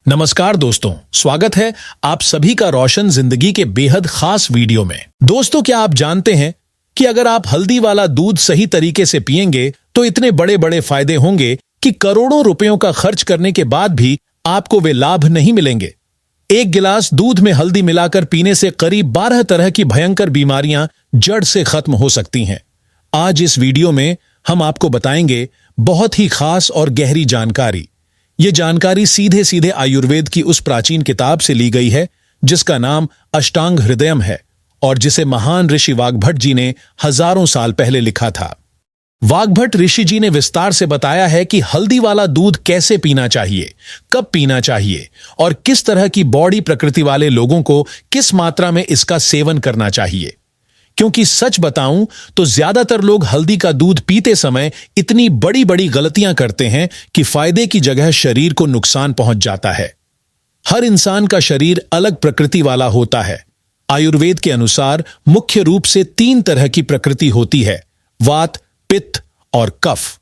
नमस्कार दोस्तों, स्वागत है आप सभी का रोशन जिंदगी के बेहद खास वीडियो में। दोस्तों, क्या आप जानते हैं कि अगर आप हल्दी वाला दूध सही तरीके से पिएंगे तो इतने बड़े बड़े फायदे होंगे कि करोड़ों रुपयों का खर्च करने के बाद भी आपको वे लाभ नहीं मिलेंगे। एक गिलास दूध में हल्दी मिलाकर पीने से करीब 12 तरह की भयंकर बीमारियां जड़ से खत्म हो सकती हैं। आज इस वीडियो में हम आपको बताएंगे बहुत ही खास और गहरी जानकारी। ये जानकारी सीधे सीधे आयुर्वेद की उस प्राचीन किताब से ली गई है जिसका नाम अष्टांग हृदयम है और जिसे महान ऋषि वाग्भट जी ने हजारों साल पहले लिखा था। वाग्भट ऋषि जी ने विस्तार से बताया है कि हल्दी वाला दूध कैसे पीना चाहिए, कब पीना चाहिए और किस तरह की बॉडी प्रकृति वाले लोगों को किस मात्रा में इसका सेवन करना चाहिए। क्योंकि सच बताऊं तो ज्यादातर लोग हल्दी का दूध पीते समय इतनी बड़ी बड़ी गलतियां करते हैं कि फायदे की जगह शरीर को नुकसान पहुंच जाता है। हर इंसान का शरीर अलग प्रकृति वाला होता है। आयुर्वेद के अनुसार मुख्य रूप से 3 तरह की प्रकृति होती है, वात, पित्त और कफ।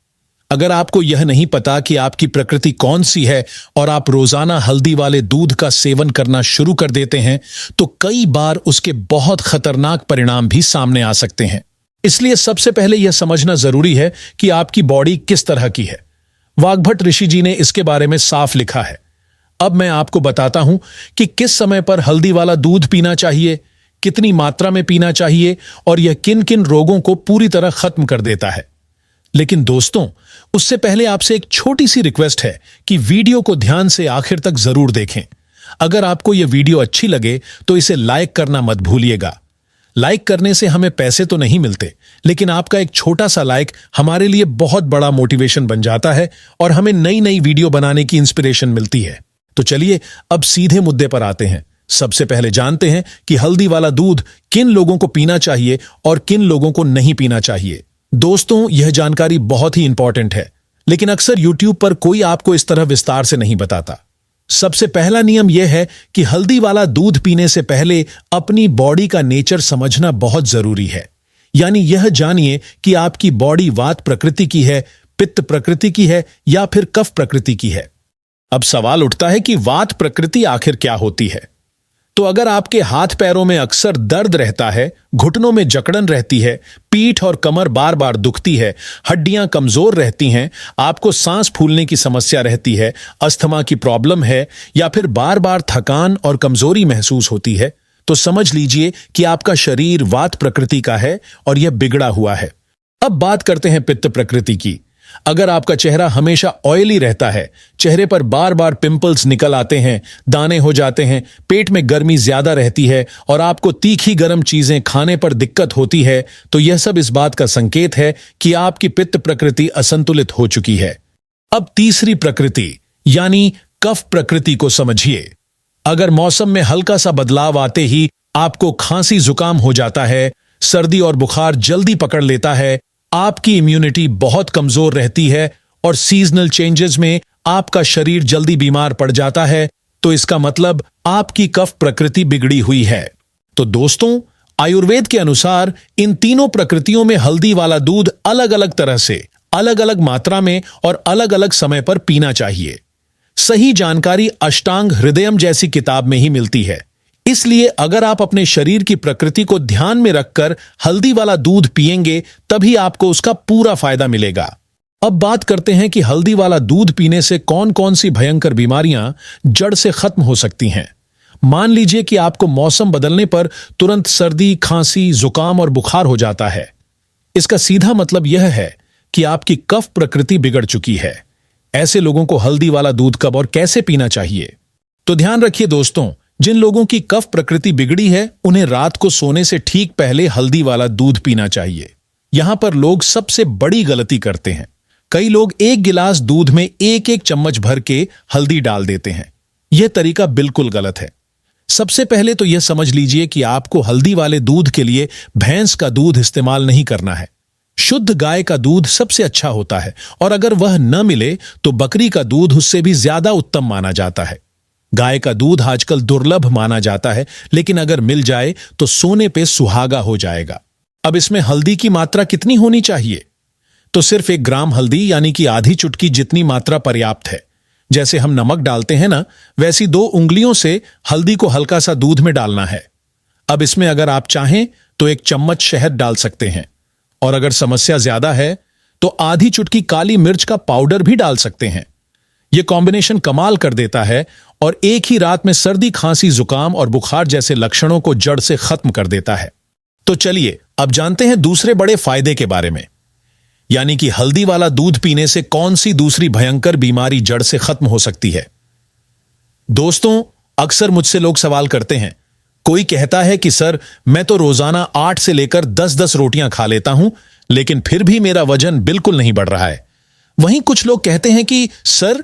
अगर आपको यह नहीं पता कि आपकी प्रकृति कौन सी है और आप रोजाना हल्दी वाले दूध का सेवन करना शुरू कर देते हैं तो कई बार उसके बहुत खतरनाक परिणाम भी सामने आ सकते हैं। इसलिए सबसे पहले यह समझना जरूरी है कि आपकी बॉडी किस तरह की है। वाग्भट ऋषि जी ने इसके बारे में साफ लिखा है। अब मैं आपको बताता हूं कि किस समय पर हल्दी वाला दूध पीना चाहिए, कितनी मात्रा में पीना चाहिए और यह किन किन रोगों को पूरी तरह खत्म कर देता है। लेकिन दोस्तों, उससे पहले आपसे एक छोटी सी रिक्वेस्ट है कि वीडियो को ध्यान से आखिर तक जरूर देखें। अगर आपको यह वीडियो अच्छी लगे तो इसे लाइक करना मत भूलिएगा। लाइक करने से हमें पैसे तो नहीं मिलते, लेकिन आपका एक छोटा सा लाइक हमारे लिए बहुत बड़ा मोटिवेशन बन जाता है और हमें नई नई वीडियो बनाने की इंस्पिरेशन मिलती है। तो चलिए अब सीधे मुद्दे पर आते हैं। सबसे पहले जानते हैं कि हल्दी वाला दूध किन लोगों को पीना चाहिए और किन लोगों को नहीं पीना चाहिए। दोस्तों, यह जानकारी बहुत ही इंपॉर्टेंट है, लेकिन अक्सर YouTube पर कोई आपको इस तरह विस्तार से नहीं बताता। सबसे पहला नियम यह है कि हल्दी वाला दूध पीने से पहले अपनी बॉडी का नेचर समझना बहुत जरूरी है। यानी यह जानिए कि आपकी बॉडी वात प्रकृति की है, पित्त प्रकृति की है या फिर कफ प्रकृति की है। अब सवाल उठता है कि वात प्रकृति आखिर क्या होती है। तो अगर आपके हाथ पैरों में अक्सर दर्द रहता है, घुटनों में जकड़न रहती है, पीठ और कमर बार बार दुखती है, हड्डियां कमजोर रहती हैं, आपको सांस फूलने की समस्या रहती है, अस्थमा की प्रॉब्लम है या फिर बार बार थकान और कमजोरी महसूस होती है, तो समझ लीजिए कि आपका शरीर वात प्रकृति का है और यह बिगड़ा हुआ है। अब बात करते हैं पित्त प्रकृति की। अगर आपका चेहरा हमेशा ऑयली रहता है, चेहरे पर बार बार पिंपल्स निकल आते हैं, दाने हो जाते हैं, पेट में गर्मी ज्यादा रहती है और आपको तीखी गर्म चीजें खाने पर दिक्कत होती है, तो यह सब इस बात का संकेत है कि आपकी पित्त प्रकृति असंतुलित हो चुकी है। अब तीसरी प्रकृति यानी कफ प्रकृति को समझिए। अगर मौसम में हल्का सा बदलाव आते ही आपको खांसी जुकाम हो जाता है, सर्दी और बुखार जल्दी पकड़ लेता है, आपकी इम्यूनिटी बहुत कमजोर रहती है और सीजनल चेंजेस में आपका शरीर जल्दी बीमार पड़ जाता है, तो इसका मतलब आपकी कफ प्रकृति बिगड़ी हुई है। तो दोस्तों, आयुर्वेद के अनुसार इन तीनों प्रकृतियों में हल्दी वाला दूध अलग अलग तरह से, अलग अलग मात्रा में और अलग अलग समय पर पीना चाहिए। सही जानकारी अष्टांग हृदयम जैसी किताब में ही मिलती है। इसलिए अगर आप अपने शरीर की प्रकृति को ध्यान में रखकर हल्दी वाला दूध पिएंगे तभी आपको उसका पूरा फायदा मिलेगा। अब बात करते हैं कि हल्दी वाला दूध पीने से कौन कौन सी भयंकर बीमारियां जड़ से खत्म हो सकती हैं। मान लीजिए कि आपको मौसम बदलने पर तुरंत सर्दी, खांसी, जुकाम और बुखार हो जाता है। इसका सीधा मतलब यह है कि आपकी कफ प्रकृति बिगड़ चुकी है। ऐसे लोगों को हल्दी वाला दूध कब और कैसे पीना चाहिए? तो ध्यान रखिए दोस्तों, जिन लोगों की कफ प्रकृति बिगड़ी है उन्हें रात को सोने से ठीक पहले हल्दी वाला दूध पीना चाहिए। यहां पर लोग सबसे बड़ी गलती करते हैं। कई लोग एक गिलास दूध में एक एक चम्मच भर के हल्दी डाल देते हैं। यह तरीका बिल्कुल गलत है। सबसे पहले तो यह समझ लीजिए कि आपको हल्दी वाले दूध के लिए भैंस का दूध इस्तेमाल नहीं करना है। शुद्ध गाय का दूध सबसे अच्छा होता है और अगर वह न मिले तो बकरी का दूध उससे भी ज्यादा उत्तम माना जाता है। गाय का दूध आजकल दुर्लभ माना जाता है, लेकिन अगर मिल जाए तो सोने पे सुहागा हो जाएगा। अब इसमें हल्दी की मात्रा कितनी होनी चाहिए? तो सिर्फ 1 ग्राम हल्दी यानी कि आधी चुटकी जितनी मात्रा पर्याप्त है। जैसे हम नमक डालते हैं ना, वैसी 2 उंगलियों से हल्दी को हल्का सा दूध में डालना है। अब इसमें अगर आप चाहें तो 1 चम्मच शहद डाल सकते हैं, और अगर समस्या ज्यादा है तो आधी चुटकी काली मिर्च का पाउडर भी डाल सकते हैं। यह कॉम्बिनेशन कमाल कर देता है और एक ही रात में सर्दी, खांसी, जुकाम और बुखार जैसे लक्षणों को जड़ से खत्म कर देता है। तो चलिए अब जानते हैं दूसरे बड़े फायदे के बारे में, यानी कि हल्दी वाला दूध पीने से कौन सी दूसरी भयंकर बीमारी जड़ से खत्म हो सकती है। दोस्तों, अक्सर मुझसे लोग सवाल करते हैं। कोई कहता है कि सर, मैं तो रोजाना 8 से लेकर 10-10 रोटियां खा लेता हूं, लेकिन फिर भी मेरा वजन बिल्कुल नहीं बढ़ रहा है। वहीं कुछ लोग कहते हैं कि सर,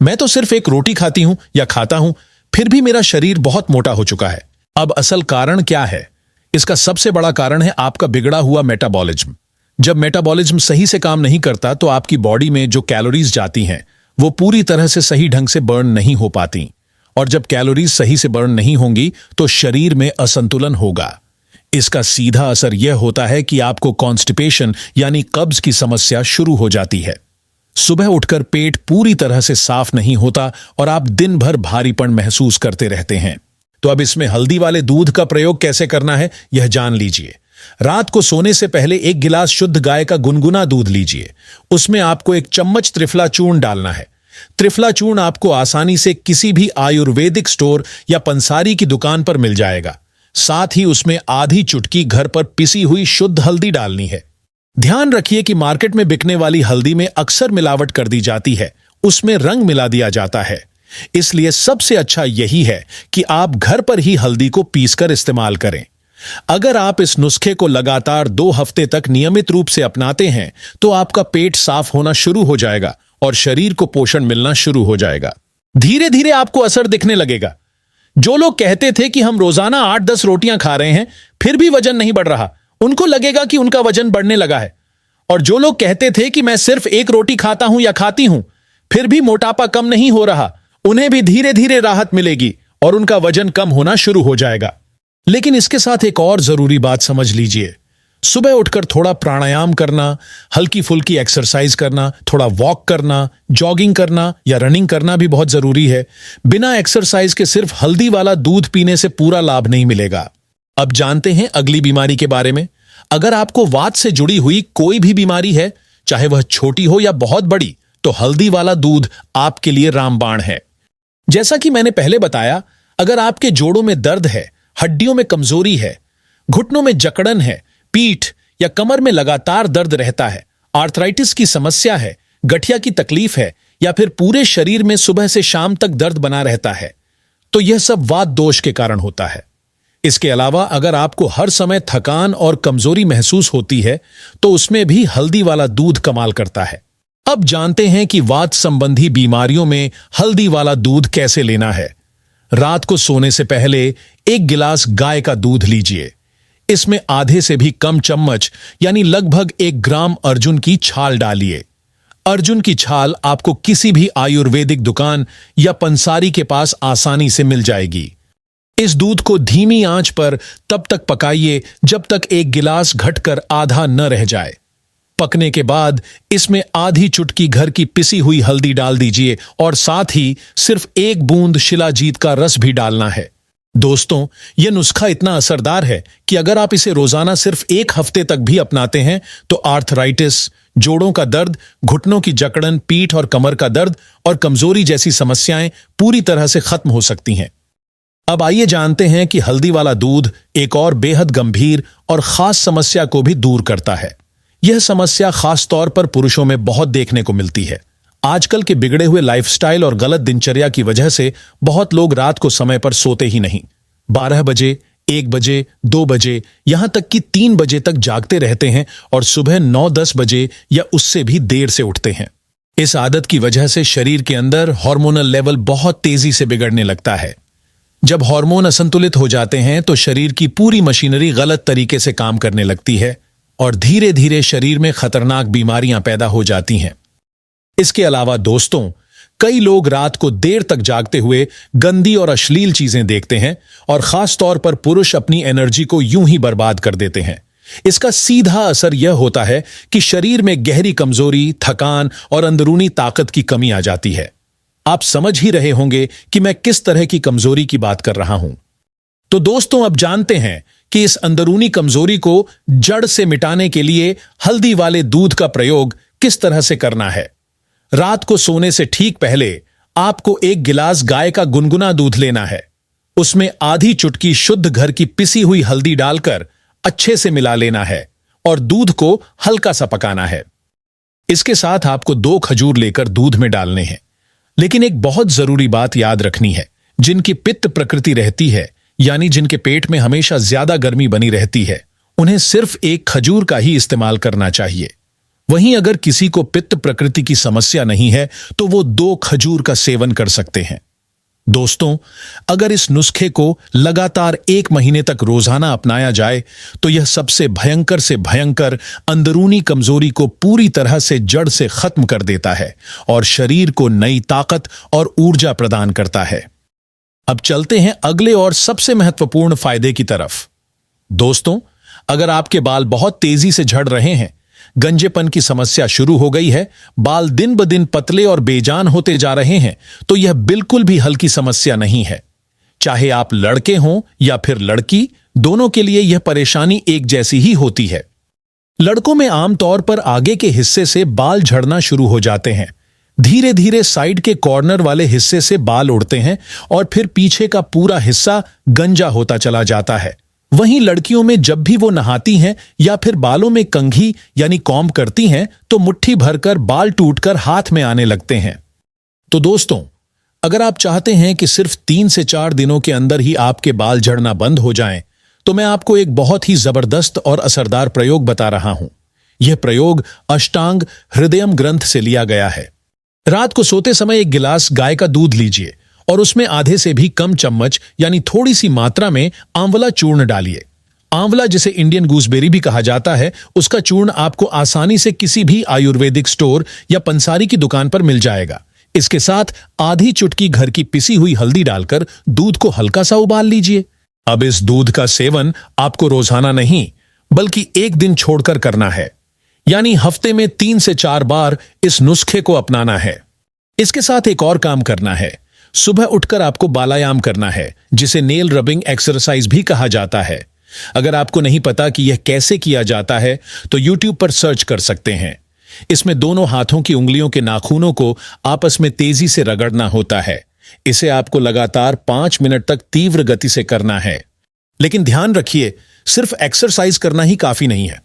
मैं तो सिर्फ 1 रोटी खाती हूं या खाता हूं, फिर भी मेरा शरीर बहुत मोटा हो चुका है। अब असल कारण क्या है? इसका सबसे बड़ा कारण है आपका बिगड़ा हुआ मेटाबॉलिज्म। जब मेटाबॉलिज्म सही से काम नहीं करता तो आपकी बॉडी में जो कैलोरीज जाती हैं वो पूरी तरह से सही ढंग से बर्न नहीं हो पाती, और जब कैलोरीज सही से बर्न नहीं होंगी तो शरीर में असंतुलन होगा। इसका सीधा असर यह होता है कि आपको कॉन्स्टिपेशन यानी कब्ज की समस्या शुरू हो जाती है। सुबह उठकर पेट पूरी तरह से साफ नहीं होता और आप दिन भर भारीपन महसूस करते रहते हैं। तो अब इसमें हल्दी वाले दूध का प्रयोग कैसे करना है यह जान लीजिए। रात को सोने से पहले 1 गिलास शुद्ध गाय का गुनगुना दूध लीजिए। उसमें आपको 1 चम्मच त्रिफला चूर्ण डालना है। त्रिफला चूर्ण आपको आसानी से किसी भी आयुर्वेदिक स्टोर या पंसारी की दुकान पर मिल जाएगा। साथ ही उसमें आधी चुटकी घर पर पिसी हुई शुद्ध हल्दी डालनी है। ध्यान रखिए कि मार्केट में बिकने वाली हल्दी में अक्सर मिलावट कर दी जाती है, उसमें रंग मिला दिया जाता है। इसलिए सबसे अच्छा यही है कि आप घर पर ही हल्दी को पीसकर इस्तेमाल करें। अगर आप इस नुस्खे को लगातार 2 हफ्ते तक नियमित रूप से अपनाते हैं तो आपका पेट साफ होना शुरू हो जाएगा और शरीर को पोषण मिलना शुरू हो जाएगा। धीरे धीरे आपको असर दिखने लगेगा। जो लोग कहते थे कि हम रोजाना 8-10 रोटियां खा रहे हैं फिर भी वजन नहीं बढ़ रहा, उनको लगेगा कि उनका वजन बढ़ने लगा है। और जो लोग कहते थे कि मैं सिर्फ 1 रोटी खाता हूं या खाती हूं फिर भी मोटापा कम नहीं हो रहा, उन्हें भी धीरे धीरे राहत मिलेगी और उनका वजन कम होना शुरू हो जाएगा। लेकिन इसके साथ एक और जरूरी बात समझ लीजिए। सुबह उठकर थोड़ा प्राणायाम करना, हल्की फुल्की एक्सरसाइज करना, थोड़ा वॉक करना, जॉगिंग करना या रनिंग करना भी बहुत जरूरी है। बिना एक्सरसाइज के सिर्फ हल्दी वाला दूध पीने से पूरा लाभ नहीं मिलेगा। अब जानते हैं अगली बीमारी के बारे में। अगर आपको वात से जुड़ी हुई कोई भी बीमारी है, चाहे वह छोटी हो या बहुत बड़ी, तो हल्दी वाला दूध आपके लिए रामबाण है। जैसा कि मैंने पहले बताया, अगर आपके जोड़ों में दर्द है, हड्डियों में कमजोरी है, घुटनों में जकड़न है, पीठ या कमर में लगातार दर्द रहता है, आर्थराइटिस की समस्या है, गठिया की तकलीफ है या फिर पूरे शरीर में सुबह से शाम तक दर्द बना रहता है, तो यह सब वात दोष के कारण होता है। इसके अलावा अगर आपको हर समय थकान और कमजोरी महसूस होती है तो उसमें भी हल्दी वाला दूध कमाल करता है। अब जानते हैं कि वात संबंधी बीमारियों में हल्दी वाला दूध कैसे लेना है। रात को सोने से पहले 1 गिलास गाय का दूध लीजिए। इसमें आधे से भी कम चम्मच यानी लगभग 1 ग्राम अर्जुन की छाल डालिए। अर्जुन की छाल आपको किसी भी आयुर्वेदिक दुकान या पंसारी के पास आसानी से मिल जाएगी। इस दूध को धीमी आंच पर तब तक पकाइए जब तक 1 गिलास घटकर आधा न रह जाए। पकने के बाद इसमें आधी चुटकी घर की पिसी हुई हल्दी डाल दीजिए और साथ ही सिर्फ 1 बूंद शिलाजीत का रस भी डालना है। दोस्तों, यह नुस्खा इतना असरदार है कि अगर आप इसे रोजाना सिर्फ 1 हफ्ते तक भी अपनाते हैं तो आर्थराइटिस, जोड़ों का दर्द, घुटनों की जकड़न, पीठ और कमर का दर्द और कमजोरी जैसी समस्याएं पूरी तरह से खत्म हो सकती हैं। अब आइए जानते हैं कि हल्दी वाला दूध एक और बेहद गंभीर और खास समस्या को भी दूर करता है। यह समस्या खास तौर पर पुरुषों में बहुत देखने को मिलती है। आजकल के बिगड़े हुए लाइफस्टाइल और गलत दिनचर्या की वजह से बहुत लोग रात को समय पर सोते ही नहीं। 12 बजे, 1 बजे, 2 बजे, यहां तक कि 3 बजे तक जागते रहते हैं और सुबह 9-10 बजे या उससे भी देर से उठते हैं। इस आदत की वजह से शरीर के अंदर हार्मोनल लेवल बहुत तेजी से बिगड़ने लगता है। जब हार्मोन असंतुलित हो जाते हैं तो शरीर की पूरी मशीनरी गलत तरीके से काम करने लगती है और धीरे धीरे शरीर में खतरनाक बीमारियां पैदा हो जाती हैं। इसके अलावा दोस्तों, कई लोग रात को देर तक जागते हुए गंदी और अश्लील चीजें देखते हैं और खास तौर पर पुरुष अपनी एनर्जी को यूं ही बर्बाद कर देते हैं। इसका सीधा असर यह होता है कि शरीर में गहरी कमजोरी, थकान और अंदरूनी ताकत की कमी आ जाती है। आप समझ ही रहे होंगे कि मैं किस तरह की कमजोरी की बात कर रहा हूं। तो दोस्तों, अब जानते हैं कि इस अंदरूनी कमजोरी को जड़ से मिटाने के लिए हल्दी वाले दूध का प्रयोग किस तरह से करना है। रात को सोने से ठीक पहले आपको एक गिलास गाय का गुनगुना दूध लेना है। उसमें आधी चुटकी शुद्ध घर की पिसी हुई हल्दी डालकर अच्छे से मिला लेना है और दूध को हल्का सा पकाना है। इसके साथ आपको 2 खजूर लेकर दूध में डालने हैं। लेकिन एक बहुत जरूरी बात याद रखनी है, जिनकी पित्त प्रकृति रहती है, यानी जिनके पेट में हमेशा ज्यादा गर्मी बनी रहती है, उन्हें सिर्फ 1 खजूर का ही इस्तेमाल करना चाहिए। वहीं अगर किसी को पित्त प्रकृति की समस्या नहीं है तो वो 2 खजूर का सेवन कर सकते हैं। दोस्तों, अगर इस नुस्खे को लगातार 1 महीने तक रोजाना अपनाया जाए तो यह सबसे भयंकर से भयंकर अंदरूनी कमजोरी को पूरी तरह से जड़ से खत्म कर देता है और शरीर को नई ताकत और ऊर्जा प्रदान करता है। अब चलते हैं अगले और सबसे महत्वपूर्ण फायदे की तरफ। दोस्तों, अगर आपके बाल बहुत तेजी से झड़ रहे हैं, गंजेपन की समस्या शुरू हो गई है, बाल दिन ब दिन पतले और बेजान होते जा रहे हैं, तो यह बिल्कुल भी हल्की समस्या नहीं है। चाहे आप लड़के हों या फिर लड़की, दोनों के लिए यह परेशानी एक जैसी ही होती है। लड़कों में आमतौर पर आगे के हिस्से से बाल झड़ना शुरू हो जाते हैं। धीरे धीरे साइड के कॉर्नर वाले हिस्से से बाल उड़ते हैं और फिर पीछे का पूरा हिस्सा गंजा होता चला जाता है। वहीं लड़कियों में जब भी वो नहाती हैं या फिर बालों में कंघी यानी कॉम्ब करती हैं तो मुट्ठी भरकर बाल टूटकर हाथ में आने लगते हैं। तो दोस्तों, अगर आप चाहते हैं कि सिर्फ 3 से 4 दिनों के अंदर ही आपके बाल झड़ना बंद हो जाएं, तो मैं आपको एक बहुत ही जबरदस्त और असरदार प्रयोग बता रहा हूं। यह प्रयोग अष्टांग हृदयम ग्रंथ से लिया गया है। रात को सोते समय 1 गिलास गाय का दूध लीजिए और उसमें आधे से भी कम चम्मच यानी थोड़ी सी मात्रा में आंवला चूर्ण डालिए। आंवला, जिसे इंडियन गूसबेरी भी कहा जाता है, उसका चूर्ण आपको आसानी से किसी भी आयुर्वेदिक स्टोर या पंसारी की दुकान पर मिल जाएगा। इसके साथ आधी चुटकी घर की पिसी हुई हल्दी डालकर दूध को हल्का सा उबाल लीजिए। अब इस दूध का सेवन आपको रोजाना नहीं बल्कि 1 दिन छोड़कर करना है, यानी हफ्ते में 3 से 4 बार इस नुस्खे को अपनाना है। इसके साथ एक और काम करना है। सुबह उठकर आपको बालायाम करना है, जिसे नेल रबिंग एक्सरसाइज भी कहा जाता है। अगर आपको नहीं पता कि यह कैसे किया जाता है तो YouTube पर सर्च कर सकते हैं। इसमें दोनों हाथों की उंगलियों के नाखूनों को आपस में तेजी से रगड़ना होता है। इसे आपको लगातार 5 मिनट तक तीव्र गति से करना है। लेकिन ध्यान रखिए, सिर्फ एक्सरसाइज करना ही काफी नहीं है।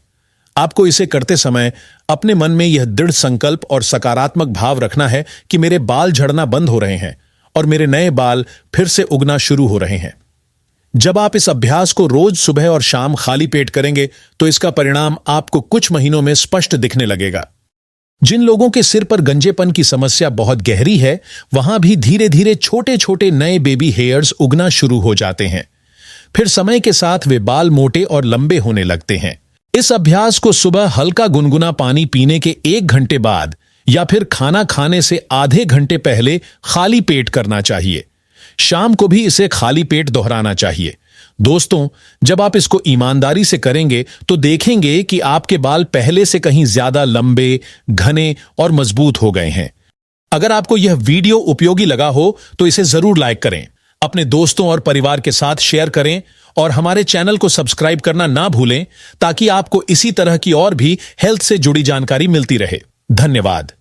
आपको इसे करते समय अपने मन में यह दृढ़ संकल्प और सकारात्मक भाव रखना है कि मेरे बाल झड़ना बंद हो रहे हैं और मेरे नए बाल फिर से उगना शुरू हो रहे हैं। जब आप इस अभ्यास को रोज सुबह और शाम खाली पेट करेंगे तो इसका परिणाम आपको कुछ महीनों में स्पष्ट दिखने लगेगा। जिन लोगों के सिर पर गंजेपन की समस्या बहुत गहरी है, वहां भी धीरे धीरे छोटे छोटे नए बेबी हेयर्स उगना शुरू हो जाते हैं। फिर समय के साथ वे बाल मोटे और लंबे होने लगते हैं। इस अभ्यास को सुबह हल्का गुनगुना पानी पीने के 1 घंटे बाद या फिर खाना खाने से आधे घंटे पहले खाली पेट करना चाहिए। शाम को भी इसे खाली पेट दोहराना चाहिए। दोस्तों, जब आप इसको ईमानदारी से करेंगे तो देखेंगे कि आपके बाल पहले से कहीं ज्यादा लंबे, घने और मजबूत हो गए हैं। अगर आपको यह वीडियो उपयोगी लगा हो तो इसे जरूर लाइक करें, अपने दोस्तों और परिवार के साथ शेयर करें और हमारे चैनल को सब्सक्राइब करना ना भूलें ताकि आपको इसी तरह की और भी हेल्थ से जुड़ी जानकारी मिलती रहे। धन्यवाद।